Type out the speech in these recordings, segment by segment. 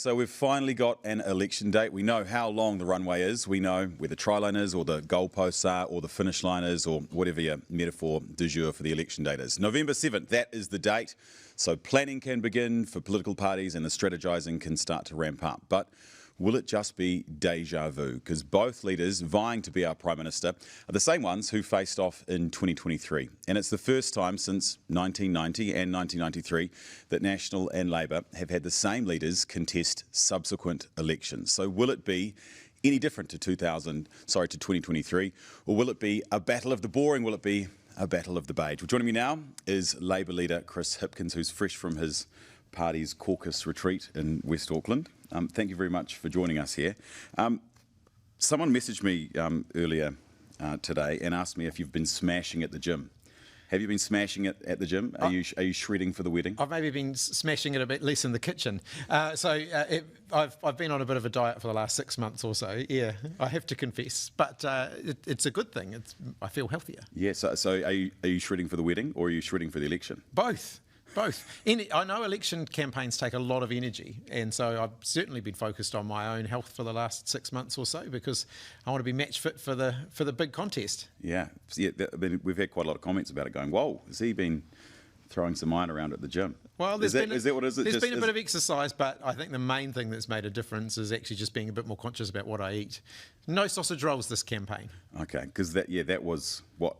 so we've finally got an election date. We know how long the runway is. We know where the try line is, or the goalposts are, or the finish line is, or whatever your metaphor du jour for the election date is. November 7th, that is the date. So planning can begin for political parties and the strategising can start to ramp up. But will it just be deja vu? Because both leaders vying to be our Prime Minister are the same ones who faced off in 2023. And it's the first time since 1990 and 1993 that National and Labour have had the same leaders contest subsequent elections. So will it be any different to 2023? Or will it be a battle of the boring? Will it be a battle of the beige? Well, joining me now is Labour leader Chris Hipkins, who's fresh from his party's caucus retreat in West Auckland. Thank you very much for joining us here. Someone messaged me earlier today and asked me if you've been smashing at the gym. Have you been smashing it at the gym? Are you shredding for the wedding? I've maybe been smashing it a bit less in the kitchen. I've been on a bit of a diet for the last 6 months or so. Yeah, I have to confess, but it's a good thing. I feel healthier. Yeah. So are you shredding for the wedding, or are you shredding for the election? Both. I know election campaigns take a lot of energy, and so I've certainly been focused on my own health for the last 6 months or so because I want to be match fit for the big contest. Yeah. We've had quite a lot of comments about it going, whoa, has he been throwing some iron around at the gym? Well, There's been a bit of exercise, but I think the main thing that's made a difference is actually just being a bit more conscious about what I eat. No sausage rolls this campaign. Okay, because that was what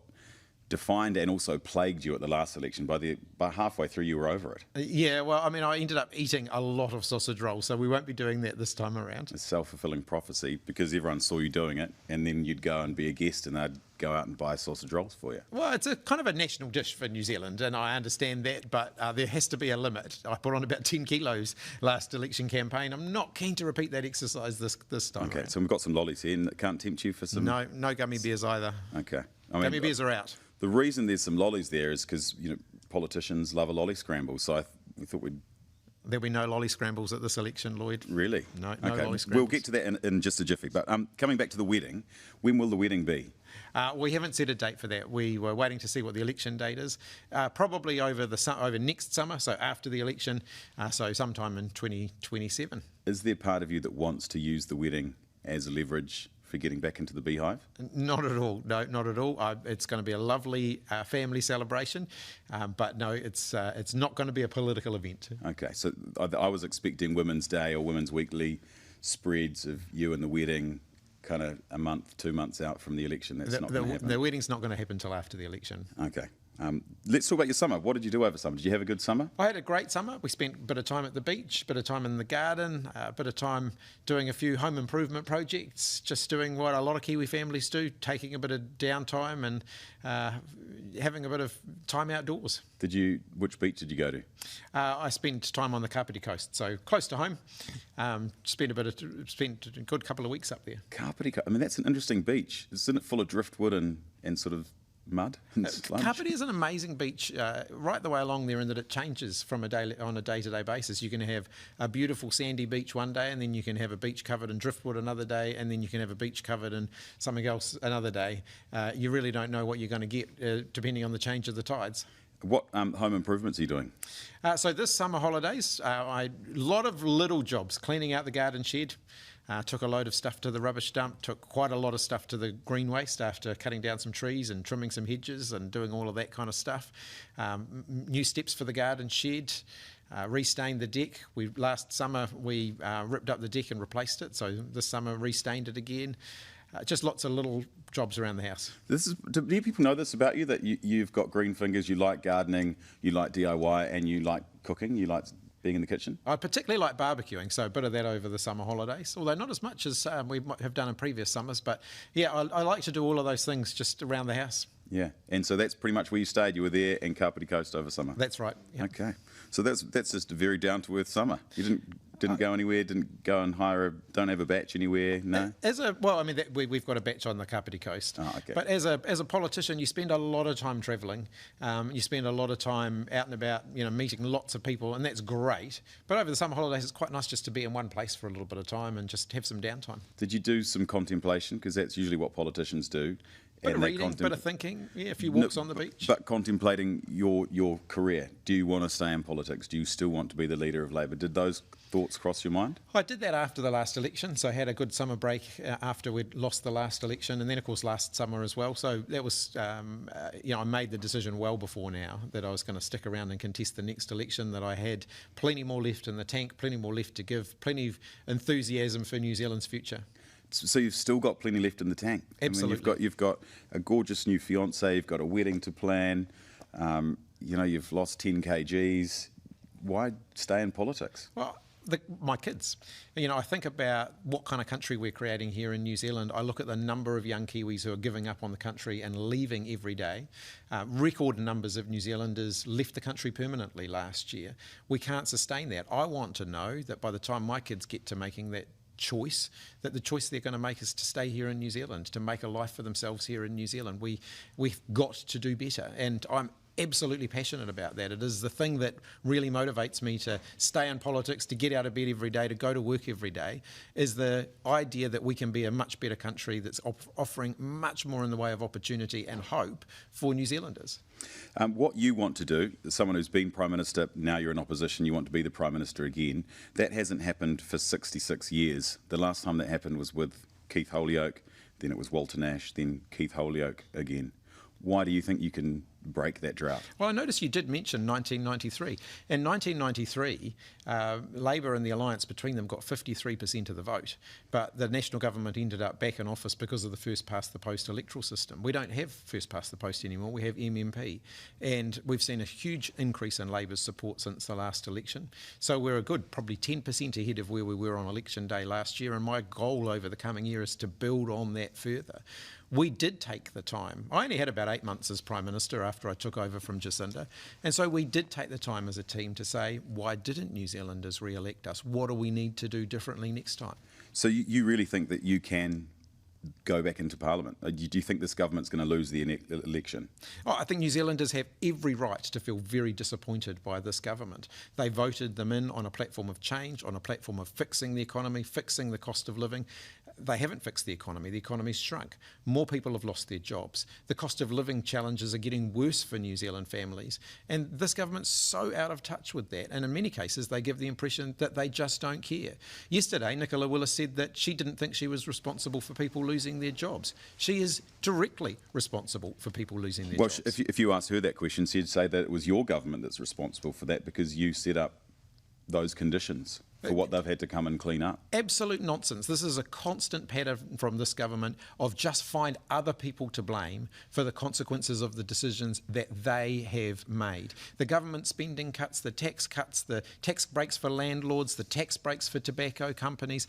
defined and also plagued you at the last election. By halfway through, you were over it. Yeah, well, I mean, I ended up eating a lot of sausage rolls, so we won't be doing that this time around. It's self-fulfilling prophecy because everyone saw you doing it, and then you'd go and be a guest, and they'd go out and buy sausage rolls for you. Well, it's a kind of a national dish for New Zealand, and I understand that, but there has to be a limit. I put on about 10 kilos last election campaign. I'm not keen to repeat that exercise this time. Okay, around. so we've got some lollies here, and it can't tempt you for some. No gummy bears either. Okay, Gummy bears are out. The reason there's some lollies there is because politicians love a lolly scramble. So we thought there'll be no lolly scrambles at this election, Lloyd. Really? No okay. lolly scrambles. We'll get to that in just a jiffy. But coming back to the wedding, when will the wedding be? We haven't set a date for that. We were waiting to see what the election date is. Probably over next summer, so after the election, so sometime in 2027. Is there part of you that wants to use the wedding as leverage for getting back into the beehive? Not at all. No, not at all. It's going to be a lovely family celebration, but no, it's not going to be a political event. Okay, so I was expecting Women's Day or Women's Weekly spreads of you and the wedding kind of a month, 2 months out from the election. That's not going to happen. The wedding's not going to happen until after the election. Okay. Let's talk about your summer. What did you do over summer? Did you have a good summer? I had a great summer. We spent a bit of time at the beach, a bit of time in the garden, a bit of time doing a few home improvement projects, just doing what a lot of Kiwi families do, taking a bit of downtime and having a bit of time outdoors. Which beach did you go to? I spent time on the Kapiti coast, so close to home. Spent a good couple of weeks up there. Kapiti Coast. I mean, that's an interesting beach. Isn't it full of driftwood and sort of mud and sludge? Kapiti is an amazing beach right the way along there in that it changes on a day-to-day basis. You can have a beautiful sandy beach one day, and then you can have a beach covered in driftwood another day, and then you can have a beach covered in something else another day. You really don't know what you're going to get depending on the change of the tides. What home improvements are you doing? So this summer holidays, a lot of little jobs, cleaning out the garden shed. Took a load of stuff to the rubbish dump, took quite a lot of stuff to the green waste after cutting down some trees and trimming some hedges and doing all of that kind of stuff. New steps for the garden shed, restained the deck. Last summer we ripped up the deck and replaced it, so this summer restained it again. Just lots of little jobs around the house. Do people know this about you, that you've got green fingers, you like gardening, you like DIY, and you like cooking, you like being in the kitchen? I particularly like barbecuing, so a bit of that over the summer holidays, although not as much as we might have done in previous summers. But yeah, I like to do all of those things just around the house. Yeah, and so that's pretty much where you stayed. You were there in Kapiti Coast over summer. That's right. Yep. Okay, so that's just a very down to earth summer. You didn't go anywhere. Didn't go and don't have a batch anywhere. No. We've got a batch on the Kapiti Coast. Oh, okay. But as a politician, you spend a lot of time travelling. You spend a lot of time out and about, meeting lots of people, and that's great. But over the summer holidays, it's quite nice just to be in one place for a little bit of time and just have some downtime. Did you do some contemplation? Because that's usually what politicians do. Bit of that reading, bit of thinking, a few walks on the beach. But contemplating your career, do you want to stay in politics? Do you still want to be the leader of Labour? Did those thoughts cross your mind? I did that after the last election, so I had a good summer break after we'd lost the last election, and then of course last summer as well. So that was, I made the decision well before now that I was going to stick around and contest the next election, that I had plenty more left in the tank, plenty more left to give, plenty of enthusiasm for New Zealand's future. So you've still got plenty left in the tank. Absolutely. I mean, you've got a gorgeous new fiancée, you've got a wedding to plan, you've lost 10 kgs. Why stay in politics? Well, my kids. I think about what kind of country we're creating here in New Zealand. I look at the number of young Kiwis who are giving up on the country and leaving every day. Record numbers of New Zealanders left the country permanently last year. We can't sustain that. I want to know that by the time my kids get to making that choice, that the choice they're going to make is to stay here in New Zealand, to make a life for themselves here in New Zealand. We've got to do better, and I'm absolutely passionate about that. It is the thing that really motivates me to stay in politics, to get out of bed every day, to go to work every day, is the idea that we can be a much better country that's offering much more in the way of opportunity and hope for New Zealanders. What you want to do, someone who's been Prime Minister, now you're in opposition, you want to be the Prime Minister again, that hasn't happened for 66 years. The last time that happened was with Keith Holyoake, then it was Walter Nash, then Keith Holyoake again. Why do you think you can break that drought? Well, I noticed you did mention 1993. In 1993, Labour and the alliance between them got 53% of the vote, but the national government ended up back in office because of the first-past-the-post electoral system. We don't have first-past-the-post anymore, we have MMP, and we've seen a huge increase in Labour's support since the last election. So we're a good probably 10% ahead of where we were on election day last year, and my goal over the coming year is to build on that further. We did take the time. I only had about 8 months as Prime Minister after I took over from Jacinda. And so we did take the time as a team to say, why didn't New Zealanders re-elect us? What do we need to do differently next time? So you really think that you can go back into Parliament? Do you think this government's going to lose the election? Oh, I think New Zealanders have every right to feel very disappointed by this government. They voted them in on a platform of change, on a platform of fixing the economy, fixing the cost of living. They haven't fixed the economy. The economy's shrunk. More people have lost their jobs. The cost of living challenges are getting worse for New Zealand families. And this government's so out of touch with that. And in many cases, they give the impression that they just don't care. Yesterday, Nicola Willis said that she didn't think she was responsible for people losing their jobs. She is directly responsible for people losing their jobs. Well, if you asked her that question, she'd say that it was your government that's responsible for that because you set up those conditions for what they've had to come and clean up. Absolute nonsense. This is a constant pattern from this government of just find other people to blame for the consequences of the decisions that they have made. The government spending cuts, the tax breaks for landlords, the tax breaks for tobacco companies,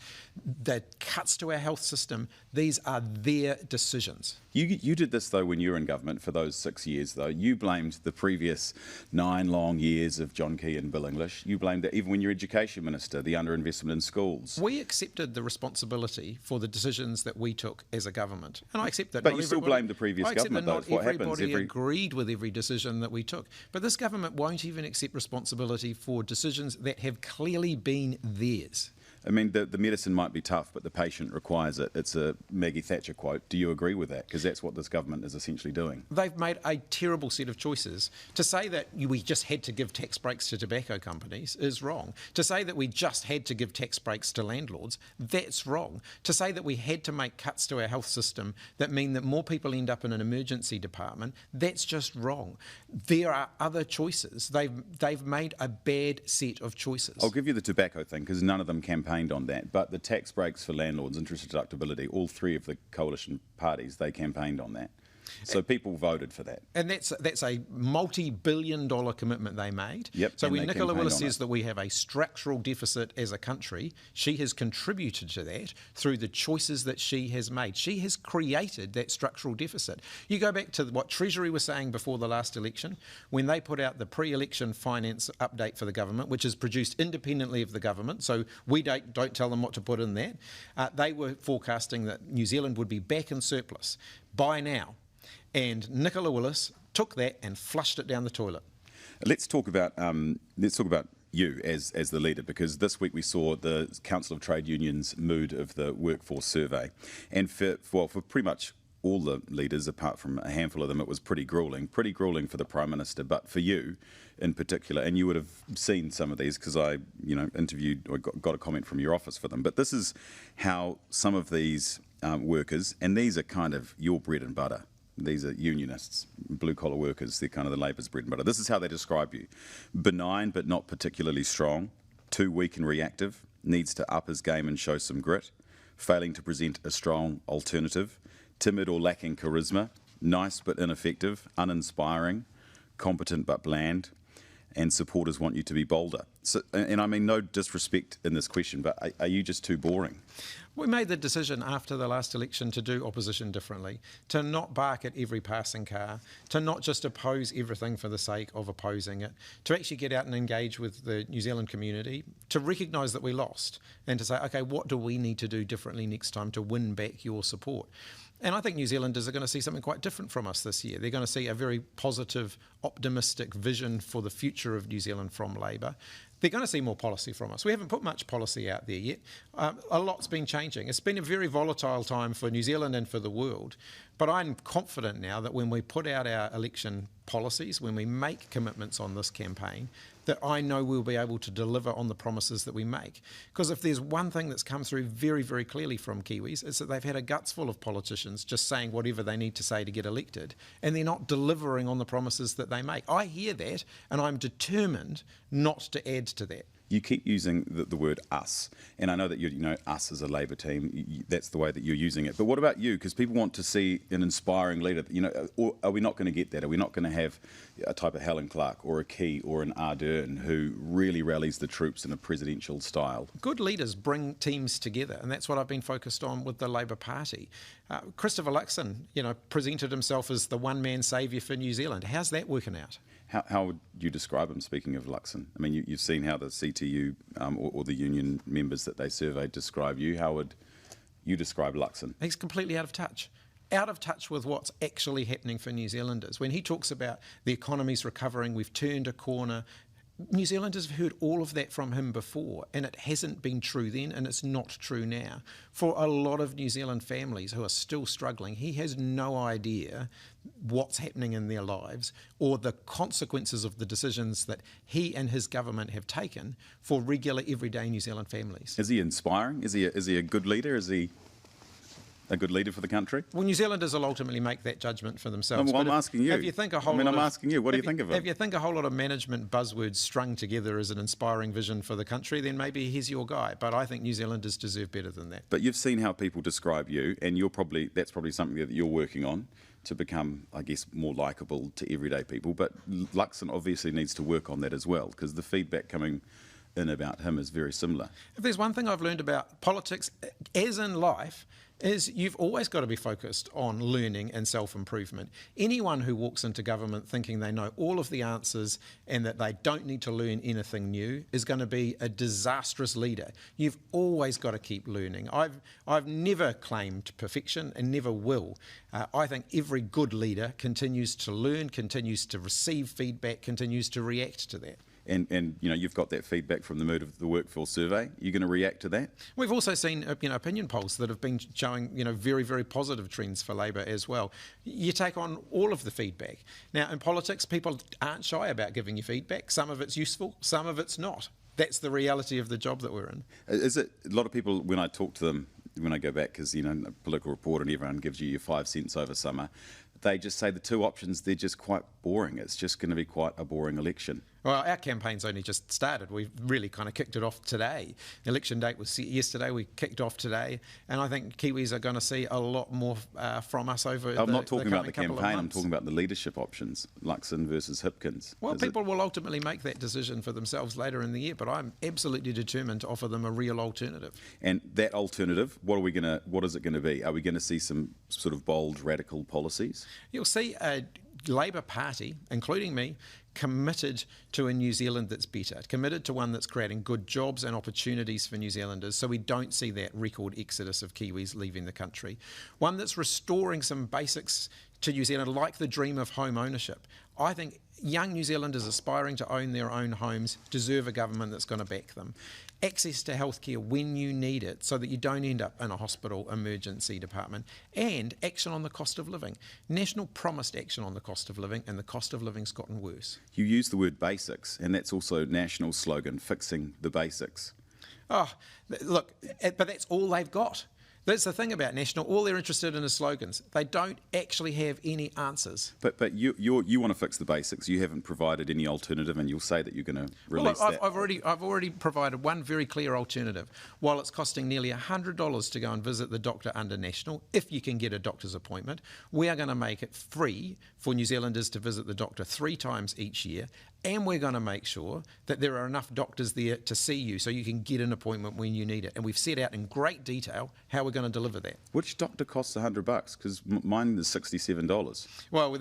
the cuts to our health system, these are their decisions. You did this, though, when you were in government for those 6 years, though. You blamed the previous 9 long years of John Key and Bill English. You blamed it even when you were Education Minister, the underinvestment in schools. We accepted the responsibility for the decisions that we took as a government. And I accept that. But you still blame the previous government, though. Not everybody agreed with every decision that we took. But this government won't even accept responsibility for decisions that have clearly been theirs. I mean, the medicine might be tough, but the patient requires it. It's a Maggie Thatcher quote. Do you agree with that? Because that's what this government is essentially doing. They've made a terrible set of choices. To say that we just had to give tax breaks to tobacco companies is wrong. To say that we just had to give tax breaks to landlords, that's wrong. To say that we had to make cuts to our health system that mean that more people end up in an emergency department, that's just wrong. There are other choices. They've made a bad set of choices. I'll give you the tobacco thing, because none of them campaigned on that, but the tax breaks for landlords, interest deductibility, all three of the coalition parties, they campaigned on that. So people voted for that. And that's a multi-billion-dollar commitment they made. Yep, so when Nicola Willis says that we have a structural deficit as a country, she has contributed to that through the choices that she has made. She has created that structural deficit. You go back to what Treasury was saying before the last election, when they put out the pre-election finance update for the government, which is produced independently of the government, so we don't tell them what to put in that. They were forecasting that New Zealand would be back in surplus by now. And Nicola Willis took that and flushed it down the toilet. Let's talk about you as the leader, because this week we saw the Council of Trade Unions mood of the workforce survey, and for pretty much all the leaders, apart from a handful of them, it was pretty gruelling for the Prime Minister, but for you in particular, and you would have seen some of these because I interviewed or got a comment from your office for them, but this is how some of these workers, and these are kind of your bread and butter. These are unionists, blue-collar workers. They're kind of the Labour's bread and butter. This is how they describe you. Benign but not particularly strong, too weak and reactive, needs to up his game and show some grit, failing to present a strong alternative, timid or lacking charisma, nice but ineffective, uninspiring, competent but bland, and supporters want you to be bolder. So, and I mean no disrespect in this question, but are you just too boring? We made the decision after the last election to do opposition differently, to not bark at every passing car, to not just oppose everything for the sake of opposing it, to actually get out and engage with the New Zealand community, to recognise that we lost, and to say, okay, what do we need to do differently next time to win back your support? And I think New Zealanders are going to see something quite different from us this year. They're going to see a very positive, optimistic vision for the future of New Zealand from Labour. They're going to see more policy from us. We haven't put much policy out there yet. A lot's been changing. It's been a very volatile time for New Zealand and for the world. But I'm confident now that when we put out our election policies, when we make commitments on this campaign, that I know we'll be able to deliver on the promises that we make. Because if there's one thing that's come through very, very clearly from Kiwis, it's that they've had a guts full of politicians just saying whatever they need to say to get elected, and they're not delivering on the promises that they make. I hear that, and I'm determined not to add to that. You keep using the word us, and I know that us as a Labour team, that's the way that you're using it. But what about you? Because people want to see an inspiring leader. Or are we not going to get that? Are we not going to have a type of Helen Clark or a Key or an Ardern who really rallies the troops in a presidential style? Good leaders bring teams together, and that's what I've been focused on with the Labour Party. Christopher Luxon, presented himself as the one-man saviour for New Zealand. How's that working out? How would you describe him, speaking of Luxon? I mean, you've seen how the CTU or the union members that they surveyed describe you. How would you describe Luxon? He's completely out of touch with what's actually happening for New Zealanders. When he talks about the economy's recovering, we've turned a corner, New Zealanders have heard all of that from him before, and it hasn't been true then, and it's not true now. For a lot of New Zealand families who are still struggling, he has no idea what's happening in their lives or the consequences of the decisions that he and his government have taken for regular, everyday New Zealand families. Is he inspiring? Is he a good leader? Is he a good leader for the country? Well, New Zealanders will ultimately make that judgment for themselves. Well, I'm asking you. If you think a whole I'm asking you. What do you think of him? If you think a whole lot of management buzzwords strung together as an inspiring vision for the country, then maybe he's your guy. But I think New Zealanders deserve better than that. But you've seen how people describe you, and that's probably something that you're working on to become, I guess, more likeable to everyday people. But Luxon obviously needs to work on that as well, because the feedback coming in about him is very similar. If there's one thing I've learned about politics, as in life, is you've always got to be focused on learning and self-improvement. Anyone who walks into government thinking they know all of the answers and that they don't need to learn anything new is going to be a disastrous leader. You've always got to keep learning. I've never claimed perfection and never will. I think every good leader continues to learn, continues to receive feedback, continues to react to that. And you've got that feedback from the Mood of the Workforce survey. You're going to react to that? We've also seen opinion polls that have been showing very, very positive trends for Labour as well. You take on all of the feedback. Now, in politics, people aren't shy about giving you feedback. Some of it's useful, some of it's not. That's the reality of the job that we're in. Is it a lot of people, when I talk to them, when I go back, because a political report and everyone gives you your 5 cents over summer, they just say the two options, they're just quite boring. It's just going to be quite a boring election. Well, our campaign's only just started. We've really kind of kicked it off today. The election date was yesterday. We kicked off today. And I think Kiwis are going to see a lot more from us over I'm not talking about the campaign, I'm talking about the leadership options, Luxon versus Hipkins. Well, people will ultimately make that decision for themselves later in the year, but I'm absolutely determined to offer them a real alternative. And that alternative, what is it going to be? Are we going to see some sort of bold, radical policies? You'll see a Labour Party, including me, committed to a New Zealand that's better, committed to one that's creating good jobs and opportunities for New Zealanders so we don't see that record exodus of Kiwis leaving the country. One that's restoring some basics to New Zealand, like the dream of home ownership. I think young New Zealanders aspiring to own their own homes deserve a government that's going to back them. Access to healthcare when you need it so that you don't end up in a hospital emergency department, and action on the cost of living. National promised action on the cost of living, and the cost of living's gotten worse. You use the word basics, and that's also National's slogan, fixing the basics. Oh, look, but that's all they've got. That's the thing about National. All they're interested in is slogans. They don't actually have any answers. But you want to fix the basics. You haven't provided any alternative, and you'll say that you're going to release that. I've already provided one very clear alternative. While it's costing nearly $100 to go and visit the doctor under National, if you can get a doctor's appointment, we are going to make it free for New Zealanders to visit the doctor 3 times each year, and we're going to make sure that there are enough doctors there to see you so you can get an appointment when you need it. And we've set out in great detail how we're going to deliver that. Which doctor costs $100? Because mine is $67. Well,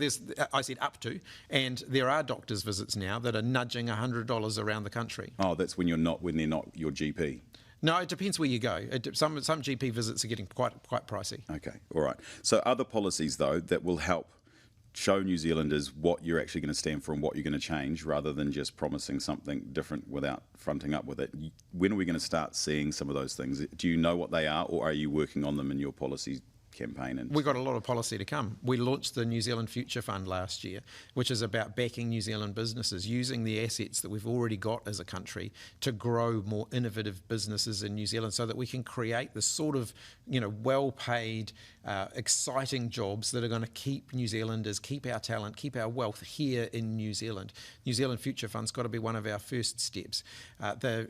I said up to, and there are doctors' visits now that are nudging $100 around the country. Oh, that's when they're not your GP. No, it depends where you go. Some GP visits are getting quite pricey. Okay, all right. So other policies, though, that will help show New Zealanders what you're actually going to stand for and what you're going to change, rather than just promising something different without fronting up with it. When are we going to start seeing some of those things? Do you know what they are, or are you working on them in your policy campaign? And we've got a lot of policy to come. We launched the New Zealand Future Fund last year, which is about backing New Zealand businesses, using the assets that we've already got as a country to grow more innovative businesses in New Zealand so that we can create the sort of, well-paid, exciting jobs that are going to keep New Zealanders, keep our talent, keep our wealth here in New Zealand. New Zealand Future Fund's got to be one of our first steps. A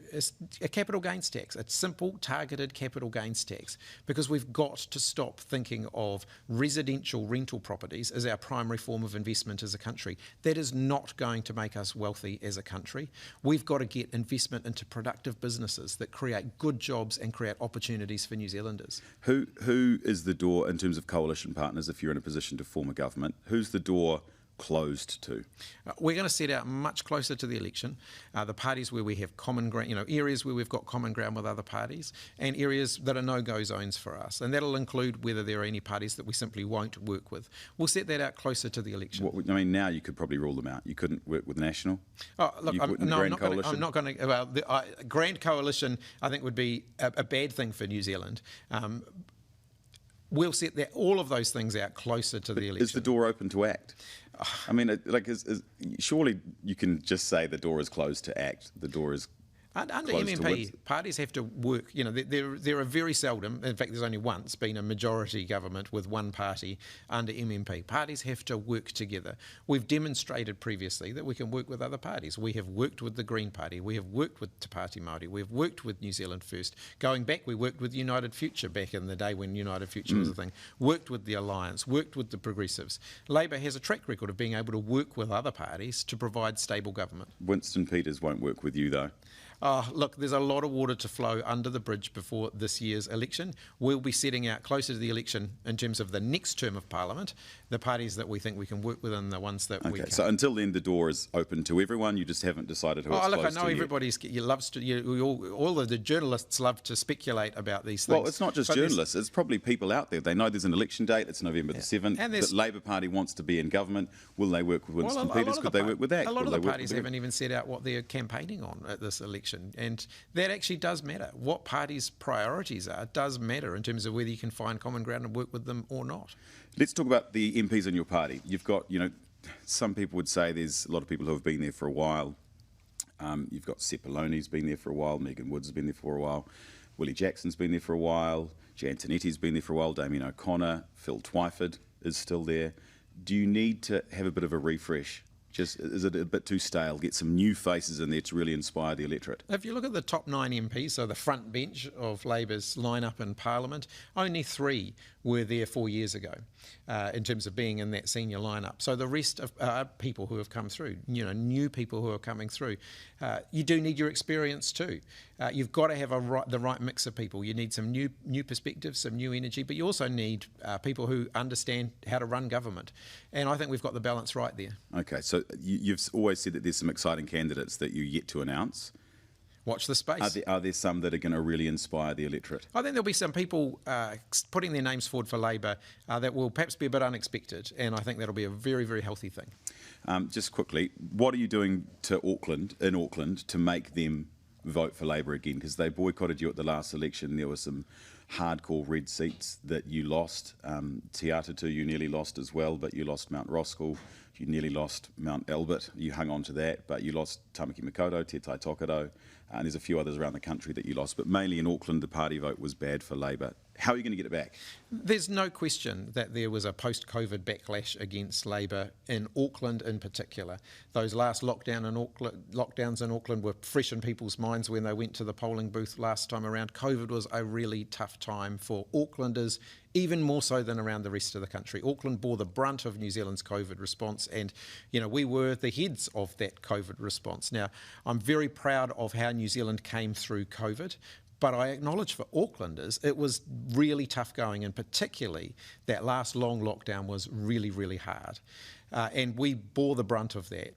capital gains tax, a simple, targeted capital gains tax, because we've got to stop thinking of residential rental properties as our primary form of investment as a country. That is not going to make us wealthy as a country. We've got to get investment into productive businesses that create good jobs and create opportunities for New Zealanders. Who is the door, in terms of coalition partners, if you're in a position to form a government, who's the door closed to? We're going to set out much closer to the election the parties where we have common ground, areas where we've got common ground with other parties, and areas that are no-go zones for us. And that'll include whether there are any parties that we simply won't work with. We'll set that out closer to the election. Now you could probably rule them out. You couldn't work with National? Oh, look, I'm not going to. Well, Grand Coalition, I think, would be a bad thing for New Zealand. We'll set all of those things out closer to the election. Is the door open to act? I mean, surely you can just say the door is closed to act. The door is under MMP, parties have to work. There are very seldom, in fact, there's only once been a majority government with one party under MMP. Parties have to work together. We've demonstrated previously that we can work with other parties. We have worked with the Green Party. We have worked with Te Pāti Māori. We have worked with New Zealand First. Going back, we worked with United Future back in the day when United Future was a thing. Worked with the Alliance. Worked with the Progressives. Labor has a track record of being able to work with other parties to provide stable government. Winston Peters won't work with you, though. Look, there's a lot of water to flow under the bridge before this year's election. We'll be setting out closer to the election in terms of the next term of Parliament, the parties that we think we can work with and the ones that we can't. So until then, the door is open to everyone. You just haven't decided who it's closed to. I know everybody's loves to. All of the journalists love to speculate about these things. Well, it's not just journalists. It's probably people out there. They know there's an election date. It's November the 7th. And the Labor Party wants to be in government. Will they work with Winston Peters? Could they work with ACT? A lot of the parties haven't even set out what they're campaigning on at this election. And that actually does matter. What parties' priorities are does matter in terms of whether you can find common ground and work with them or not. Let's talk about the MPs in your party. You've got, some people would say there's a lot of people who have been there for a while. You've got Sepuloni's been there for a while. Megan Woods has been there for a while. Willie Jackson's been there for a while. Jan Tinetti's been there for a while. Damien O'Connor. Phil Twyford is still there. Do you need to have a bit of a refresh? Is it a bit too stale? Get some new faces in there to really inspire the electorate. If you look at the top 9 MPs, so the front bench of Labour's lineup in Parliament, only 3 were there 4 years ago in terms of being in that senior lineup. So the rest are people who have come through, new people who are coming through. You do need your experience too. You've got to have the right mix of people. You need some new perspectives, some new energy, but you also need people who understand how to run government. And I think we've got the balance right there. Okay, so you've always said that there's some exciting candidates that you're yet to announce. watch the space. Are there some that are going to really inspire the electorate? I think there'll be some people putting their names forward for Labor that will perhaps be a bit unexpected, and I think that'll be a very, very healthy thing. Just quickly, what are you doing in Auckland to make them vote for Labor again? Because they boycotted you at the last election. There were some hardcore red seats that you lost. Te Atatū you nearly lost as well, but you lost Mount Roskill. You nearly lost Mount Albert. You hung on to that, but you lost Tamaki Makaurau, Te Tai Tokerau, and there's a few others around the country that you lost. But mainly in Auckland, the party vote was bad for Labor. How are you going to get it back? There's no question that there was a post-COVID backlash against Labor in Auckland in particular. Those last lockdowns in Auckland were fresh in people's minds when they went to the polling booth last time around. COVID was a really tough time for Aucklanders, even more so than around the rest of the country. Auckland bore the brunt of New Zealand's COVID response, and we were the heads of that COVID response. Now, I'm very proud of how New Zealand came through COVID, but I acknowledge for Aucklanders, it was really tough going, and particularly that last long lockdown was really, really hard. And we bore the brunt of that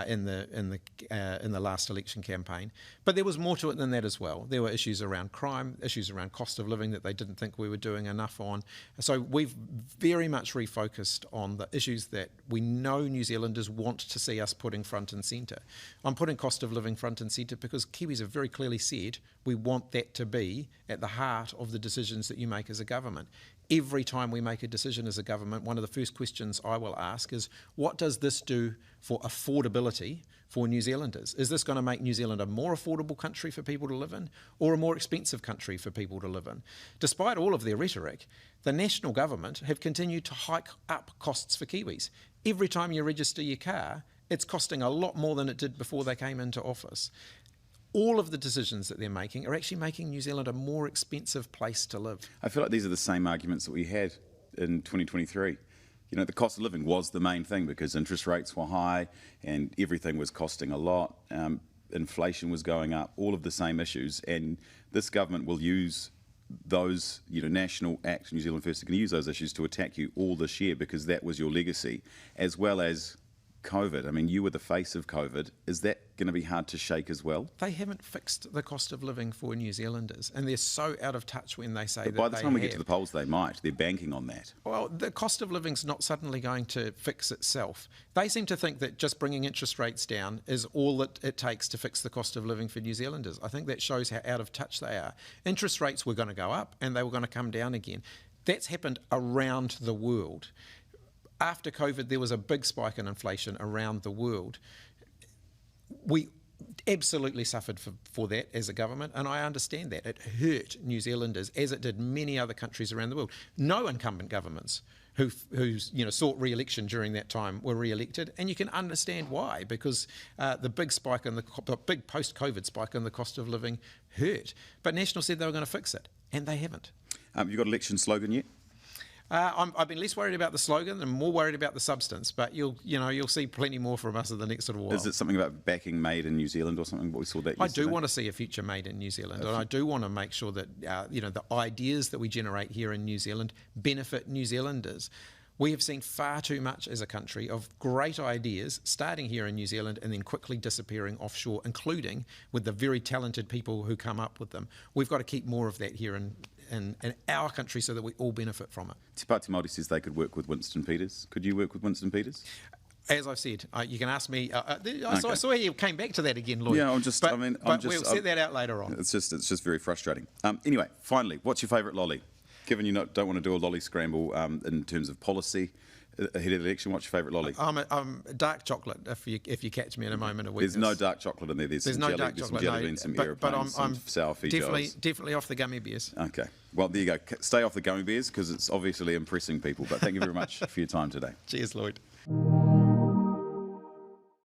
in the last election campaign. But there was more to it than that as well. There were issues around crime, issues around cost of living that they didn't think we were doing enough on. So we've very much refocused on the issues that we know New Zealanders want to see us putting front and centre. I'm putting cost of living front and centre because Kiwis have very clearly said we want that to be at the heart of the decisions that you make as a government. Every time we make a decision as a government, one of the first questions I will ask is, what does this do for affordability for New Zealanders? Is this going to make New Zealand a more affordable country for people to live in, or a more expensive country for people to live in? Despite all of their rhetoric, the national government have continued to hike up costs for Kiwis. Every time you register your car, it's costing a lot more than it did before they came into office. All of the decisions that they're making are actually making New Zealand a more expensive place to live. I feel like these are the same arguments that we had in 2023. The cost of living was the main thing because interest rates were high and everything was costing a lot. Inflation was going up, all of the same issues. And this government will use those, National Act, New Zealand First, are going to use those issues to attack you all this year because that was your legacy, as well as COVID. I mean, you were the face of COVID. Is that going to be hard to shake as well? They haven't fixed the cost of living for New Zealanders, and they're so out of touch when they say but that by the time we get to the polls, they might. They're banking on that. Well, the cost of living's not suddenly going to fix itself. They seem to think that just bringing interest rates down is all that it takes to fix the cost of living for New Zealanders. I think that shows how out of touch they are. Interest rates were going to go up, and they were going to come down again. That's happened around the world. After COVID, there was a big spike in inflation around the world. We absolutely suffered for that as a government, and I understand that. It hurt New Zealanders, as it did many other countries around the world. No incumbent governments who sought re-election during that time were re-elected, and you can understand why, because the big post-COVID spike in the cost of living hurt. But National said they were going to fix it, and they haven't. You got election slogan yet? I've been less worried about the slogan and more worried about the substance, but you'll see plenty more from us in the next little while. Is it something about backing Made in New Zealand or something? We saw that yesterday. I do want to see a future Made in New Zealand, and I do want to make sure that the ideas that we generate here in New Zealand benefit New Zealanders. We have seen far too much as a country of great ideas starting here in New Zealand and then quickly disappearing offshore, including with the very talented people who come up with them. We've got to keep more of that here in our country so that we all benefit from it. Te Pāti Māori says they could work with Winston Peters. Could you work with Winston Peters? As I've said, you can ask me. I saw you came back to that again, Lloyd. Yeah, we'll set that out later on. It's just very frustrating. Anyway, finally, what's your favourite lolly? Given you don't want to do a lolly scramble in terms of policy ahead of the election, what's your favourite lolly? I'm dark chocolate. If you catch me in a moment of weakness. There's no dark chocolate in there. There's some no jelly, dark chocolate. Some jelly beans, some aeroplanes, some sour Fiji. Definitely off the gummy bears. Okay. Well, there you go. Stay off the gummy bears because it's obviously impressing people. But thank you very much for your time today. Cheers, Lloyd.